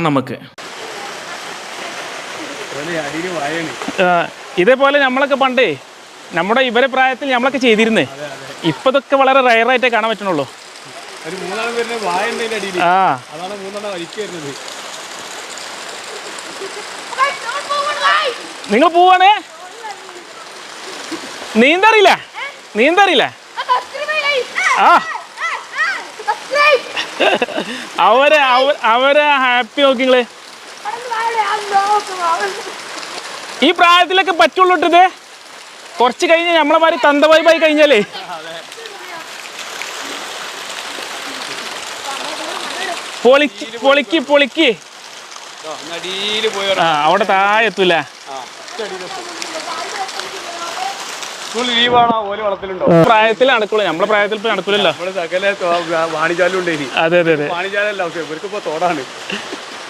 നമുക്ക് ഇതേപോലെ നമ്മളൊക്കെ പണ്ടേ നമ്മുടെ ഇവരെ പ്രായത്തിൽ നമ്മളൊക്കെ ചെയ്തിരുന്നേ. ഇപ്പൊ ഇതൊക്കെ വളരെ റയറായിട്ടേ കാണാൻ പറ്റണുള്ളൂ. നിങ്ങൾ പോവാണേ? നീന്തറിയില്ല? ആ അവരെ ഹാപ്പി നോക്കിങ്ങള്. ഈ പ്രായത്തിലൊക്കെ പറ്റുള്ളൂ ഇട്ടത്. കുറച്ച് കഴിഞ്ഞ് നമ്മളെ മാതിരി തന്തവൈബായി കഴിഞ്ഞാലേ പൊളിക്ക് അവിടെ താഴെ എത്തൂല. പ്രായത്തിൽ നടക്കൂല, നമ്മളെ പ്രായത്തിൽ ഇപ്പൊ നടക്കൂലല്ലോ. വാണിജ്യാലും അതെ വാണിജ്യാലല്ല തോടാണ്.